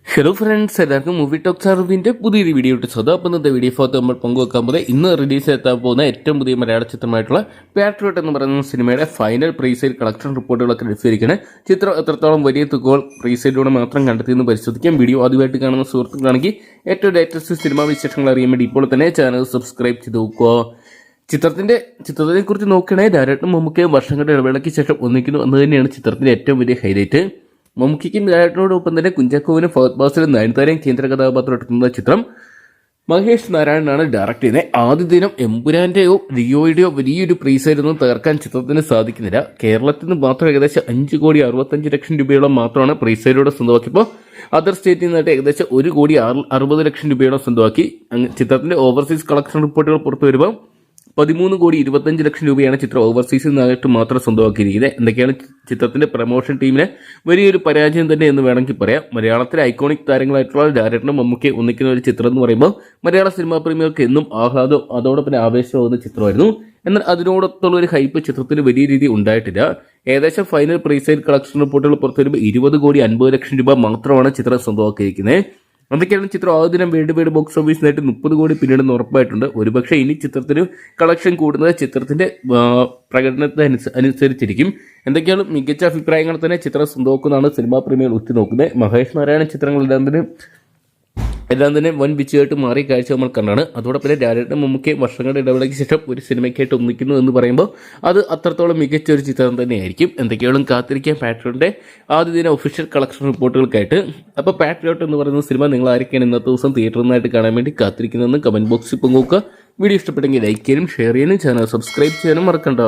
Hello friends, എല്ലാവർക്കും movie talks അറിവിൻ്റെ പുതിയൊരു വീഡിയോ ഇട്ട് സ്വന്തം. അപ്പം ഇന്നത്തെ വീഡിയോ ഫോട്ടോ നമ്മൾ പങ്കുവെക്കാൻ പോകുന്നത് ഇന്ന് റിലീസ് എത്താൻ പോകുന്ന ഏറ്റവും പുതിയ മലയാള ചിത്രമായിട്ടുള്ള പാട്രിയോട്ട് എന്ന് പറയുന്ന സിനിമയുടെ ഫൈനൽ പ്രീസെയിൽ കളക്ഷൻ റിപ്പോർട്ടുകളൊക്കെ ലഭിച്ചിരിക്കുകയാണ്. ചിത്രം എത്രത്തോളം വലിയ തുകകൾ പ്രീസെയിലൂടെ മാത്രം കണ്ടെത്തിയെന്ന് പരിശോധിക്കാം. വീഡിയോ ആദ്യമായിട്ട് കാണുന്ന സുഹൃത്തുക്കളാണെങ്കിൽ ഏറ്റവും ലേറ്റസ്റ്റ് സിനിമാ വിശേഷങ്ങൾ അറിയാൻ വേണ്ടി ഇപ്പോൾ തന്നെ ചാനൽ സബ്സ്ക്രൈബ് ചെയ്ത് നോക്കുക. ചിത്രത്തിനെ കുറിച്ച് നോക്കുകയാണെങ്കിൽ ഡയറക്ടറും മമ്മൂക്കയും വർഷങ്ങളുടെ ഇടവേളയ്ക്ക് ശേഷം ഒന്നിക്കുന്നു എന്ന് തന്നെയാണ് ചിത്രത്തിന്റെ ഏറ്റവും വലിയ ഹൈലൈറ്റ്. മമ്മൂക്കും ഡയറക്ടറോടൊപ്പം തന്നെ കുഞ്ചാക്കോവിനും ഫഹദ് ഫാസിലും നയൻതാരയും കേന്ദ്ര കഥാപാത്രം എടുക്കുന്ന ചിത്രം മഹേഷ് നാരായണനാണ് ഡയറക്ട് ചെയ്യുന്നത്. ആദ്യ ദിനം എമ്പുരാന്റെയോ ലിയോയുടെയോ വലിയൊരു പ്രീസെയിലൊന്നും തകർക്കാൻ ചിത്രത്തിന് സാധിക്കുന്നില്ല. കേരളത്തിൽ നിന്ന് മാത്രം ഏകദേശം 5,65,00,000 രൂപയോളം മാത്രമാണ് പ്രീസെയിലൂടെ സ്വന്തമാക്കിയപ്പോൾ അതർ സ്റ്റേറ്റിൽ നിന്നായിട്ട് ഏകദേശം 1,60,00,000 രൂപയോളം സ്വന്തമാക്കി. ചിത്രത്തിന്റെ ഓവർസീസ് കളക്ഷൻ റിപ്പോർട്ടുകൾ പുറത്തു വരുമ്പോൾ 13,25,00,000 രൂപയാണ് ചിത്രം ഓവർസീസിൽ നിന്നായിട്ട് മാത്രം സ്വന്തമാക്കിയിരിക്കുന്നത്. എന്തൊക്കെയാണ് ചിത്രത്തിന്റെ പ്രൊമോഷൻ ടീമിന് വലിയൊരു പരാജയം തന്നെ എന്ന് വേണമെങ്കിൽ പറയാം. മലയാളത്തിലെ ഐക്കോണിക് താരങ്ങളായിട്ടുള്ള ഡയറക്ടറും മമ്മൂക്കയെ ഒന്നിക്കുന്ന ഒരു ചിത്രം എന്ന് പറയുമ്പോൾ മലയാള സിനിമാ പ്രേമികൾക്ക് എന്നും ആഹ്ലാദവും അതോടൊപ്പം ആവേശമാകുന്ന ചിത്രമായിരുന്നു. എന്നാൽ അതിനോടൊത്തുള്ള ഒരു ഹൈപ്പ് ചിത്രത്തിന് വലിയ രീതിയിൽ ഉണ്ടായിട്ടില്ല. ഏകദേശം ഫൈനൽ പ്രീസെയിൽ കളക്ഷൻ റിപ്പോർട്ടുകൾ പുറത്തു വരുമ്പോൾ 20,50,00,000 രൂപ മാത്രമാണ് ചിത്രം സ്വന്തമാക്കിയിരിക്കുന്നത്. എന്തൊക്കെയാണ് ചിത്രം ആദ്യ ദിനം വേൾഡ് ബോക്സ് ഓഫീസിനായിട്ട് 30 കോടി പിന്നിടുന്ന ഉറപ്പായിട്ടുണ്ട്. ഒരുപക്ഷെ ഇനി ചിത്രത്തിന് കളക്ഷൻ കൂടുന്നത് ചിത്രത്തിന്റെ പ്രകടനത്തെ അനുസരിച്ചിരിക്കും. എന്തൊക്കെയാണ് മികച്ച അഭിപ്രായങ്ങൾ തന്നെ ചിത്രം സ്വന്തമാക്കുന്നതാണ് സിനിമാ പ്രേമികൾ ഉറ്റുനോക്കുന്നത്. മഹേഷ് നാരായണ ചിത്രങ്ങളെല്ലാം തന്നെ വൻ വിജയമായിട്ട് മാറിയ കാഴ്ച നമ്മൾ കണ്ടാണ്. അതോടൊപ്പം തന്നെ ഡയറക്ടർ മമ്മൂക്കയെ വർഷങ്ങളുടെ ഇടവേളയ്ക്ക് ശേഷം ഒരു സിനിമയ്ക്കായിട്ട് ഒന്നിക്കുന്നു എന്ന് പറയുമ്പോൾ അത് അത്രത്തോളം മികച്ച ഒരു ചിത്രം തന്നെയായിരിക്കും. എന്തൊക്കെയാണ് കാത്തിരിക്കാൻ പാട്രിയോട്ടിന്റെ ആദ്യ ദിന ഒഫീഷ്യൽ കളക്ഷൻ റിപ്പോർട്ടുകൾക്കായിട്ട്. അപ്പോൾ പാട്രിയോട്ട് എന്ന് പറയുന്ന സിനിമ നിങ്ങൾ ആരൊക്കെയാണ് ഇന്നത്തെ ദിവസം തിയേറ്ററിൽ നിന്നായിട്ട് കാണാൻ വേണ്ടി കാത്തിരിക്കുന്നതെന്ന് കമന്റ് ബോക്സിൽ പങ്കുവെക്കുക. വീഡിയോ ഇഷ്ടപ്പെട്ടെങ്കിൽ ലൈക്ക് ചെയ്യാനും ഷെയർ ചെയ്യാനും ചാനൽ സബ്സ്ക്രൈബ് ചെയ്യാനും മറക്കണ്ട.